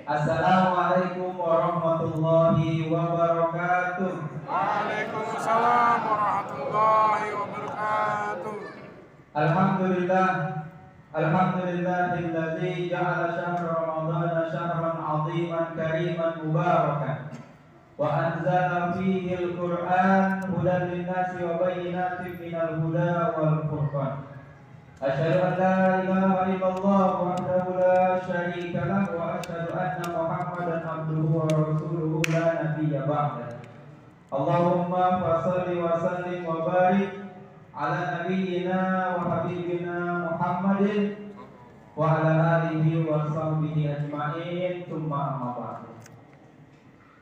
Assalamualaikum warahmatullahi wabarakatuh. Waalaikumsalam warahmatullahi wabarakatuh. Alhamdulillah, alhamdulillahilladzi ja'ala syahra ramadhana syahran 'aziman kariman mubarakan wa anzala fihi al-Qur'an hudan lin-nasi wa bayyinatin minal huda wal furqan. Asyhadu an la ilaha illallah wahdahu la syarika lahu wa asyhadu anna Muhammadan abduhu wa rasuluhu la nabiyya ba'dah. Allahumma fashalli wa sallim wa barik ala nabiyyina wa habibina Muhammadin wa ala alihi wa sahbihi ajma'in, tsumma amma ba'du.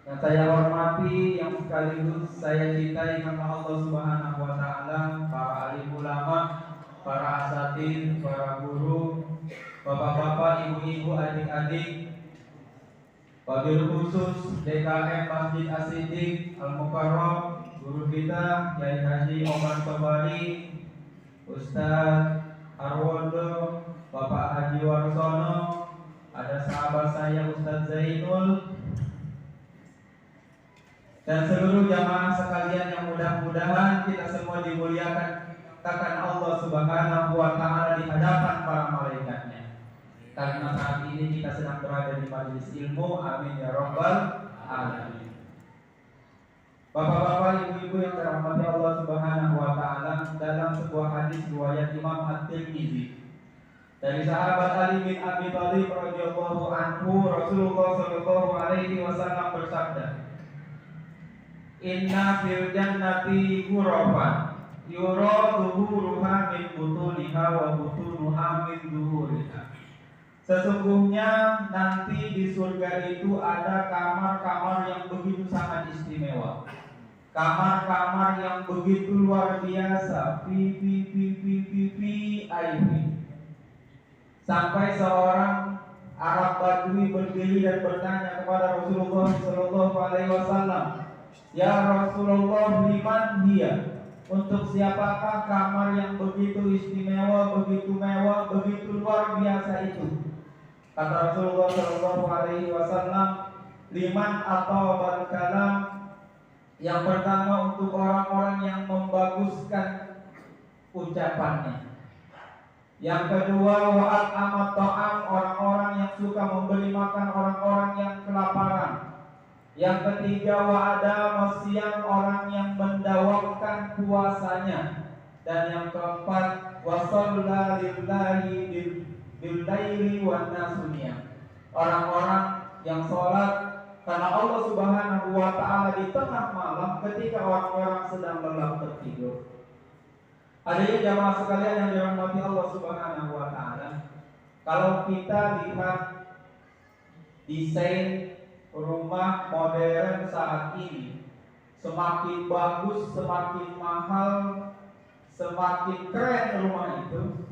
Yang saya hormati, yang sekaligus saya cintai karena Allah Subhanahu wa taala, para alim ulama, para asatidz, para guru, bapak-bapak, ibu-ibu, adik-adik, wabil khusus DKM Masjid As-Siddiq Al-Mukarram, guru kita Kiai Haji Omar Sobari, Ustadz Arwondo, Bapak Haji Warsono, ada sahabat saya Ustadz Zainul, dan seluruh jamaah sekalian yang mudah-mudahan kita semua dimuliakan katakan Allah Subhanahu wa taala di hadapan para malaikatnya. Karena saat ini kita sedang berada di majelis ilmu, amin ya rabbal alamin. Bapak-bapak, ibu-ibu yang dirahmati Allah Subhanahu wa taala, dalam sebuah hadis riwayat Imam At-Tirmizi dari sahabat Ali bin Abi Thalib radhiyallahu anhu, Rasulullah sallallahu alaihi wasallam bersabda, "Inna fil jannati ghurafan yura zuhuruha min butuniha wa butunuha min zuhuriha." Sesungguhnya nanti di surga itu ada kamar-kamar yang begitu sangat istimewa, kamar-kamar yang begitu luar biasa, VIP. Sampai seorang Arab Badui berdiri dan bertanya kepada Rasulullah sallallahu alaihi wasallam, "Ya Rasulullah, liman hiya?" Untuk siapakah kamar yang begitu istimewa, begitu mewah, begitu luar biasa itu? Kata Rasulullah sallallahu alaihi wasallam, liman atau barkalam, yang pertama untuk orang-orang yang membaguskan ucapannya. Yang kedua, wa'at amat ta'am, orang-orang yang suka memberi makan orang-orang yang kelaparan. Yang ketiga, wa'ada masyam, orang yang mendawamkan puasanya. Dan yang keempat, wasalla lillahi bil-laili wan nasuniyah, orang-orang yang sholat karena Allah Subhanahu wa taala di tengah malam ketika orang-orang sedang lelap tertidur. Hadirin jamaah sekalian yang dirahmati Allah Subhanahu wa taala, kalau kita lihat desain rumah modern saat ini, semakin bagus, semakin mahal, semakin keren rumah itu,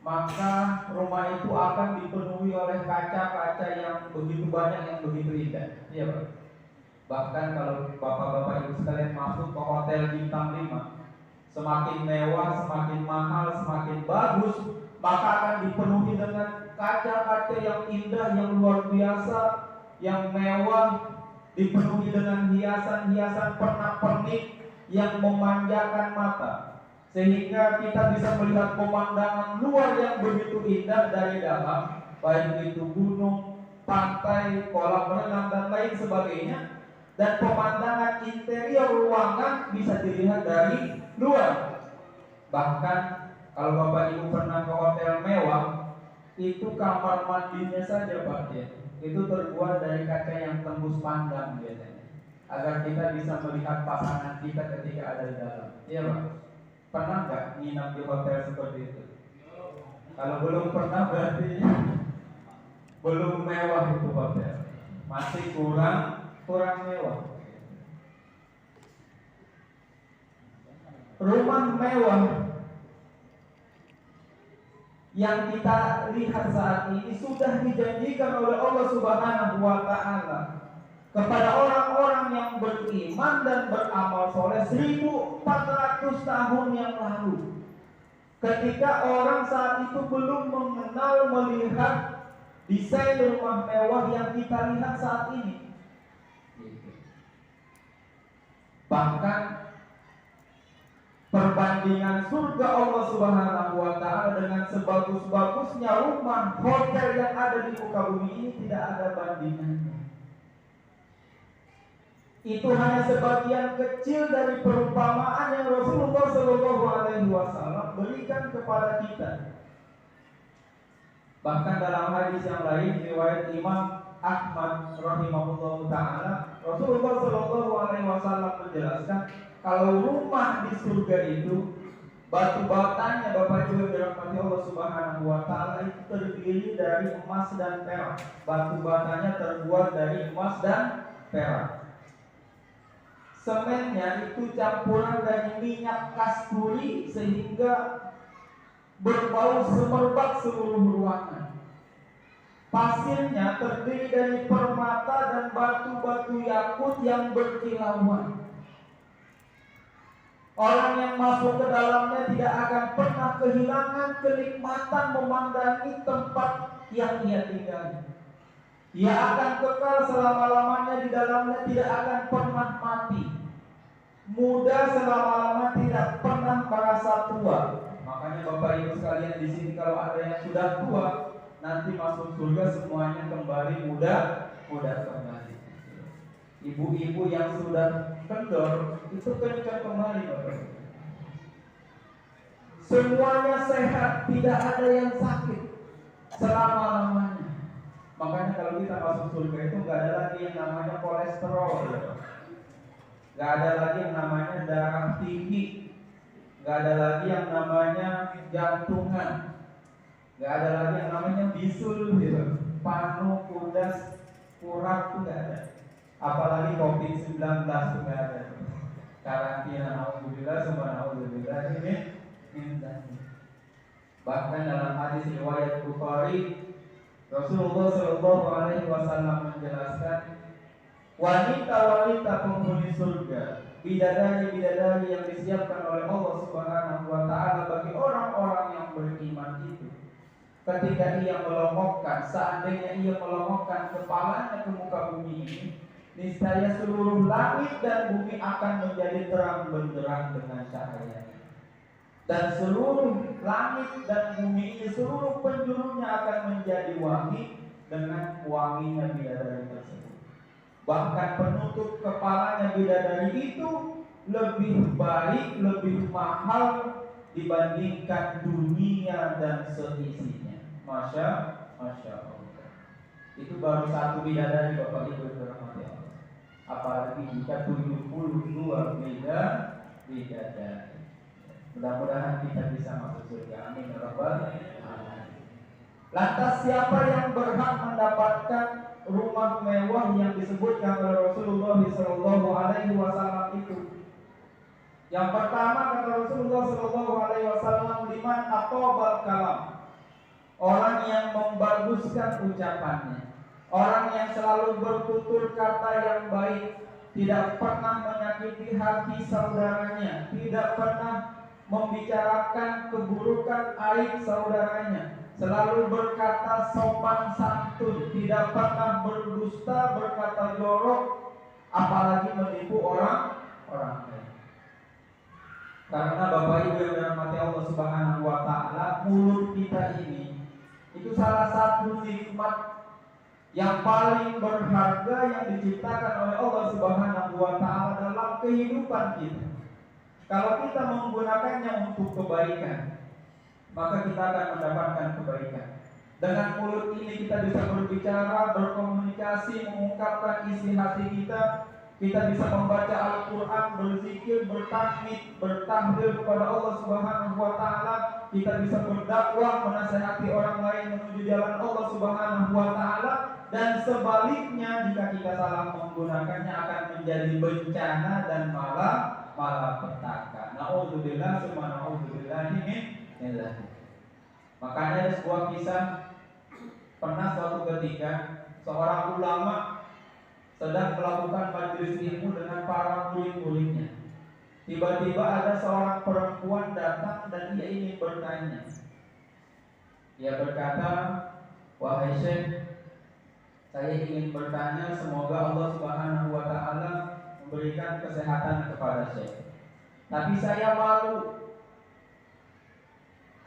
maka rumah itu akan dipenuhi oleh kaca-kaca yang begitu banyak, yang begitu indah. Iya Pak. Bahkan kalau bapak-bapak ibu sekalian masuk ke hotel bintang 5, semakin mewah, semakin mahal, semakin bagus, maka akan dipenuhi dengan kaca-kaca yang indah, yang luar biasa, yang mewah, dipenuhi dengan hiasan-hiasan pernak-pernik yang memanjakan mata, sehingga kita bisa melihat pemandangan luar yang begitu indah dari dalam, baik itu gunung, pantai, kolam renang dan lain sebagainya. Dan pemandangan interior ruangan bisa dilihat dari luar. Bahkan kalau Bapak Ibu pernah ke hotel mewah, itu kamar mandinya saja Pak ya, itu terbuat dari kaca yang tembus pandang biasanya, agar kita bisa melihat pasangan kita ketika ada di dalam. Iya Pak. Pernah nggak nginap di hotel seperti itu? Kalau belum pernah berarti belum mewah itu hotel, masih kurang mewah. Rumah mewah yang kita lihat saat ini sudah dijanjikan oleh Allah Subhanahu wa taala kepada orang-orang yang beriman dan beramal soleh 1400 tahun yang lalu. Ketika orang saat itu belum mengenal, melihat desain rumah mewah yang kita lihat saat ini. Bahkan perbandingan surga Allah Subhanahu wa Ta'ala dengan sebagus-bagusnya rumah hotel yang ada di muka bumi ini tidak ada bandingannya. Itu hanya sebagian kecil dari perumpamaan yang Rasulullah Shallallahu Alaihi Wasallam berikan kepada kita. Bahkan dalam hadis yang lain riwayat Imam Ahmad rahimahullah taala, Rasulullah Shallallahu Alaihi Wasallam menjelaskan kalau rumah di surga itu batu batanya, Bapak Ibu yang dirahmati Allah Subhanahu wa Ta'ala, itu terdiri dari emas dan perak. Batu batanya terbuat dari emas dan perak. Semennya itu campuran dari minyak kasturi sehingga berbau semerbak seluruh ruangan. Pasirnya terdiri dari permata dan batu-batu yakut yang berkilauan. Orang yang masuk ke dalamnya tidak akan pernah kehilangan kenikmatan memandangi tempat yang ia tinggali. Ia akan kekal selama-lamanya di dalamnya, tidak akan pernah mati. Muda selama-lamanya, tidak pernah merasa tua. Makanya Bapak Ibu sekalian di sini kalau ada yang sudah tua, nanti masuk surga semuanya kembali muda kembali. Ibu-ibu yang sudah kendor itu kencang kembali, Bapak Ibu. Semuanya sehat, tidak ada yang sakit selama-lamanya. Makanya kalau kita masuk surga itu nggak ada lagi yang namanya kolesterol, nggak ada lagi yang namanya darah tinggi, nggak ada lagi yang namanya jantungan, nggak ada lagi yang namanya bisul, gitu. Panu, kudas, kurap itu nggak ada. Apalagi COVID-19 itu nggak ada. Karantina, alhamdulillah, semua alhamdulillah ini. Bahkan dalam hadis riwayat Bukhari, Rasulullah Shallallahu Alaihi Wasallam menjelaskan wanita-wanita penghuni surga, bidadari-bidadari yang disiapkan oleh Allah Subhanahu Wa Taala bagi orang-orang yang beriman itu. Ketika ia melongokkan, seandainya ia melongokkan kepalanya ke muka bumi ini, niscaya seluruh langit dan bumi akan menjadi terang benderang dengan cahaya. Dan seluruh langit dan bumi ini, seluruh penjurunya akan menjadi wangi dengan wanginya bidadari tersebut. Bahkan penutup kepalanya bidadari itu lebih baik, lebih mahal dibandingkan dunia dan seisinya. Masya Allah. Itu baru satu bidadari, Bapak Ibu yang dirahmati Allah. Apalagi jika 72 bidadari. Mudah-mudahan kita bisa masuk surga. Amin ya rabbal alamin. Lantas siapa yang berhak mendapatkan rumah mewah yang disebutkan oleh Rasulullah Shallallahu Alaihi Wasallam itu? Yang pertama kata Rasulullah Shallallahu Alaihi Wasallam, liman atobal kalam, orang yang membaguskan ucapannya, orang yang selalu bertutur kata yang baik, tidak pernah menyakiti hati saudaranya, tidak pernah membicarakan keburukan aib saudaranya, selalu berkata sopan santun, tidak pernah berdusta, berkata jorok, apalagi menipu orang lain. Karena Bapak Ibu yang dirahmati Allah Subhanahu wa Ta'ala, mulut kita ini itu salah satu nikmat yang paling berharga yang diciptakan oleh Allah Subhanahu wa Ta'ala dalam kehidupan kita. Kalau kita menggunakannya untuk kebaikan, maka kita akan mendapatkan kebaikan. Dengan mulut ini kita bisa berbicara, berkomunikasi, mengungkapkan isi hati kita. Kita bisa membaca Al-Quran, berzikir, bertahmid, bertahlil kepada Allah Subhanahu wa Ta'ala. Kita bisa berdakwah, menasihati orang lain menuju jalan Allah Subhanahu wa Ta'ala. Dan sebaliknya, jika kita salah menggunakannya akan menjadi bencana dan malapetaka. Na'udzubillah summa na'udzubillah min dzalik. Makanya ada sebuah kisah, pernah suatu ketika seorang ulama sedang melakukan majelis ilmu dengan para murid-muridnya. Tiba-tiba ada seorang perempuan datang dan ia ingin bertanya. Dia berkata, "Wahai Syekh, saya ingin bertanya, semoga Allah Subhanahu wa taala memberikan kesehatan kepada Syekh. Tapi saya malu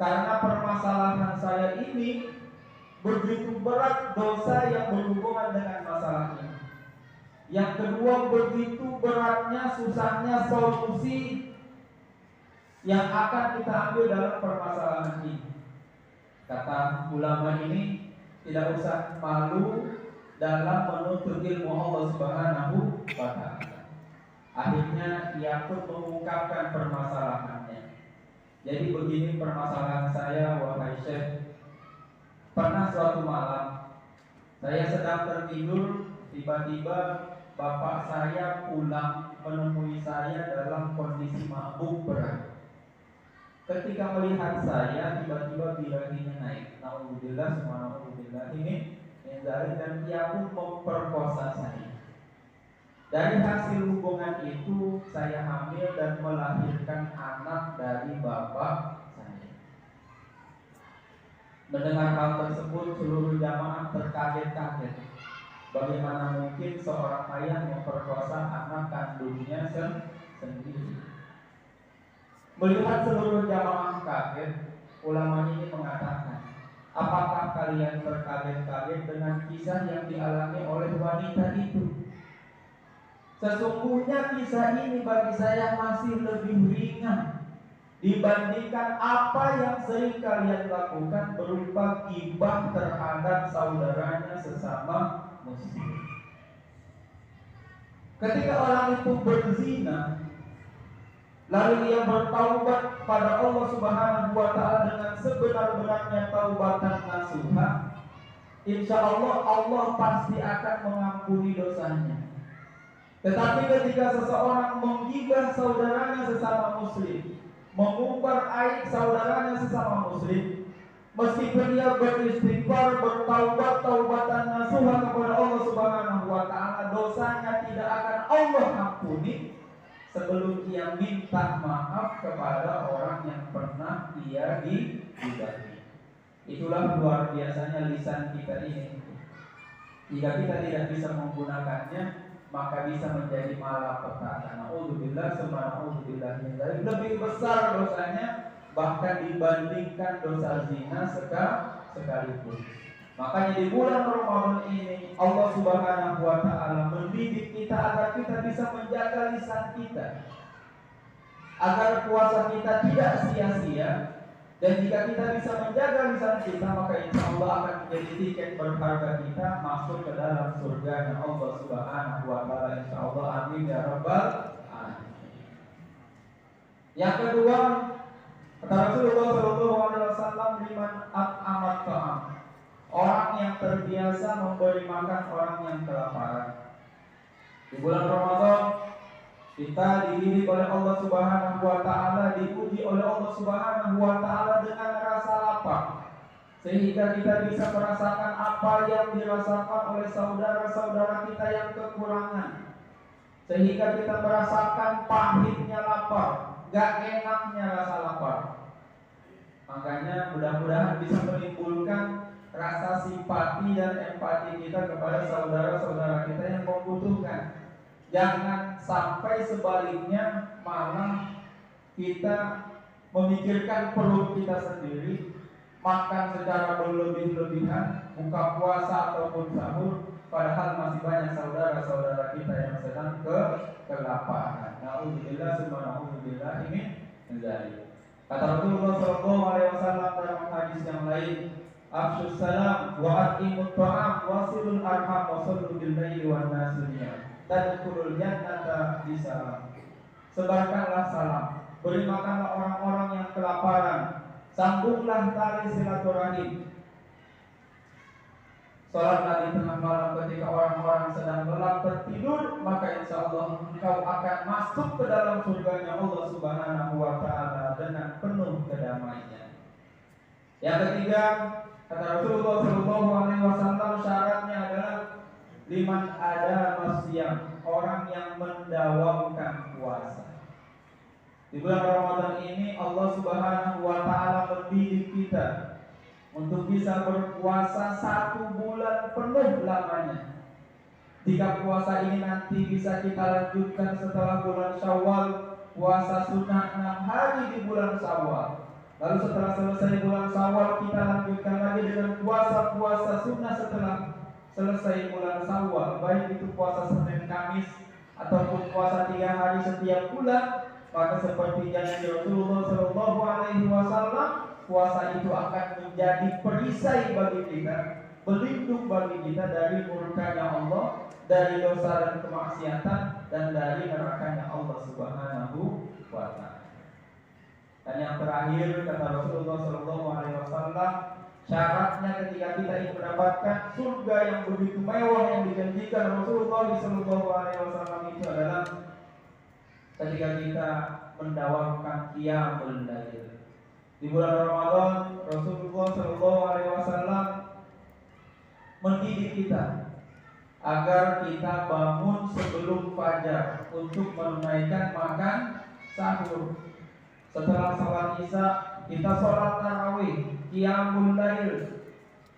karena permasalahan saya ini begitu berat dosa yang berhubungan dengan masalah ini. Yang kedua, begitu beratnya, susahnya solusi yang akan kita ambil dalam permasalahan ini. Kata ulama ini, tidak usah malu dalam menuntut ilmu Allah Subhanahu wa taala. Akhirnya ia pun mengungkapkan permasalahannya. Jadi begini permasalahan saya, wahai Syekh. Pernah suatu malam saya sedang tertidur, tiba-tiba bapak saya pulang menemui saya dalam kondisi mabuk berat. Ketika melihat saya, tiba-tiba birahinya naik. Nauzubillah, subhanallah ini dan dia pun memperkosa saya. Dari hasil hubungan itu saya hamil dan melahirkan anak dari bapak saya. Mendengar hal tersebut, seluruh jamaah terkaget-kaget. Bagaimana mungkin seorang ayah memperkosa anak kandungnya sendiri? Melihat seluruh jamaah kaget, ulama ini mengatakan, apakah kalian terkaget-kaget dengan kisah yang dialami oleh wanita itu? Sesungguhnya kisah ini bagi saya masih lebih ringan dibandingkan apa yang sering kalian lakukan berupa gibah terhadap saudaranya sesama muslim. Ketika orang itu berzina, lalu ia bertaubat pada Allah Subhanahu wa taala dengan sebenar-benarnya taubatan nasuha, insya Allah Allah pasti akan mengampuni dosanya. Tetapi ketika seseorang menggibah saudaranya sesama muslim, mengumbar aib saudaranya sesama muslim, meskipun dia beristighfar, bertaubat taubatan nasuha kepada Allah Subhanahu wa taala, dosanya tidak akan Allah ampuni sebelum ia minta maaf kepada orang yang pernah ia gibahi. Itulah luar biasanya lisan kita ini. Jika kita tidak bisa menggunakannya, maka bisa menjadi malapetaka. Nauzubillah, subhanallah, lebih besar dosanya bahkan dibandingkan dosa zina sekalipun. Makanya di bulan Ramadan ini Allah Subhanahu wa taala mendidik kita agar kita bisa menjaga lisan kita, agar puasa kita tidak sia-sia. Dan jika kita bisa menjaga lisan kita, maka insya Allah akan menjadi tiket berharga kita masuk ke dalam surga Allah Subhanahu wa taala, insya Allah. Amin ya rabbal alamin. Yang kedua, kata Rasulullah SAW, liman at'amat ta'am, orang yang terbiasa memberi makan orang yang kelaparan. Di bulan Ramadan kita dididik oleh Allah Subhanahu wa taala, diuji oleh Allah Subhanahu wa taala dengan rasa lapar, sehingga kita bisa merasakan apa yang dirasakan oleh saudara-saudara kita yang kekurangan, sehingga kita merasakan pahitnya lapar, gak enaknya rasa lapar. Makanya mudah-mudahan bisa menimbulkan rasa simpati dan empati kita kepada saudara-saudara kita yang membutuhkan. Jangan sampai sebaliknya malah kita memikirkan perut kita sendiri, makan secara berlebih-lebihan, buka puasa ataupun sahur, padahal masih banyak saudara-saudara kita yang sedang kelaparan. Nauzubillah, subhanallah, ini menjadi. Kata Rasulullah SAW dalam hadis yang lain, afshus salam wa atimut ta'am wasilul arham wasallu bil laili wan nasiyah tadkhulul jannata bisalam. Sebarkanlah salam, beri makanlah orang-orang yang kelaparan, sambunglah tali silaturahim, salatlah di tengah malam ketika orang-orang sedang lelap tertidur, maka insya Allah engkau akan masuk ke dalam surganya Allah Subhanahu wa taala dengan penuh kedamaian. Yang ketiga, kata Rasulullah SAW, syaratnya adalah liman ada masyam, orang yang mendawamkan puasa. Di bulan Ramadan ini Allah Subhanahu wa taala mendidik kita, untuk bisa berpuasa 1 bulan penuh lamanya. Jika puasa ini nanti bisa kita lanjutkan setelah bulan Syawal, puasa sunnah 6 hari di bulan Syawal. Lalu setelah selesai bulan Syawal kita lanjutkan lagi dengan puasa-puasa sunnah setelah selesai bulan Syawal, baik itu puasa Senin Kamis ataupun puasa 3 hari setiap bulan. Maka seperti janji Rasulullah Shallallahu Alaihi Wasallam, puasa itu akan menjadi perisai bagi kita, pelindung bagi kita dari murkanya Allah, dari dosa dan kemaksiatan, dan dari nerakanya Allah Subhanahu wa Ta'ala. Dan yang terakhir kata Rasulullah Shallallahu Alaihi Wasallam, syaratnya ketika kita ingin mendapatkan surga yang begitu mewah yang dijanjikan Rasulullah Shallallahu Alaihi Wasallam itu adalah ketika kita mendawamkan qiyamul lail. Di bulan Ramadan Rasulullah Shallallahu Alaihi Wasallam mendidik kita agar kita bangun sebelum fajar untuk menunaikan makan sahur. Setelah salat Isya kita sholat tarawih, qiyamul lail.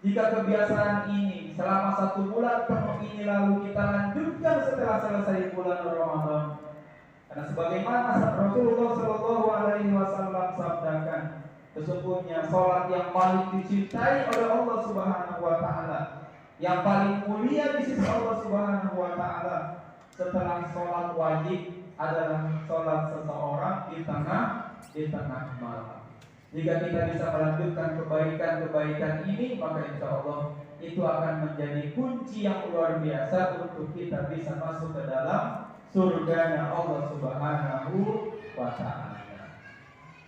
Jika kebiasaan ini selama 1 bulan penuh ini lalu kita lanjutkan setelah selesai bulan Ramadan, karena sebagaimana Rasulullah Shallallahu Alaihi Wasallam sabdakan, sesungguhnya sholat yang paling dicintai oleh Allah Subhanahu Wa Taala, yang paling mulia di sisi Allah Subhanahu Wa Taala setelah sholat wajib adalah sholat seseorang di tengah malam. Jika kita bisa melanjutkan kebaikan-kebaikan ini, maka insya Allah itu akan menjadi kunci yang luar biasa untuk kita bisa masuk ke dalam surganya Allah Subhanahu wa Ta'ala.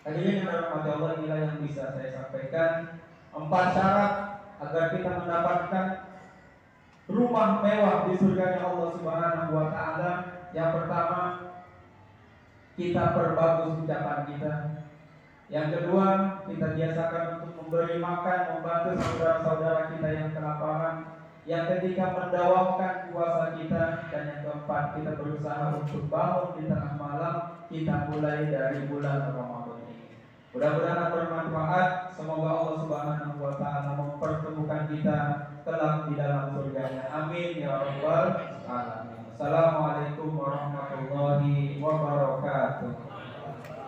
Hadirin yang dirahmati Allah, inilah yang bisa saya sampaikan. 4 syarat agar kita mendapatkan rumah mewah di surganya Allah Subhanahu wa Ta'ala. Yang pertama, kita perbagus ucapan kita. Yang kedua, kita biasakan untuk memberi makan, membantu saudara-saudara kita yang kelaparan. Yang ketiga, mendawamkan puasa kita. Dan yang keempat, kita berusaha untuk bangun di tengah malam. Kita mulai dari bulan Ramadan ini. Mudah-mudahan bermanfaat. Semoga Allah Subhanahu wa Ta'ala mempertemukan kita kelak di dalam surganya. Amin ya rabbal alamin. Assalamualaikum warahmatullahi wabarakatuh.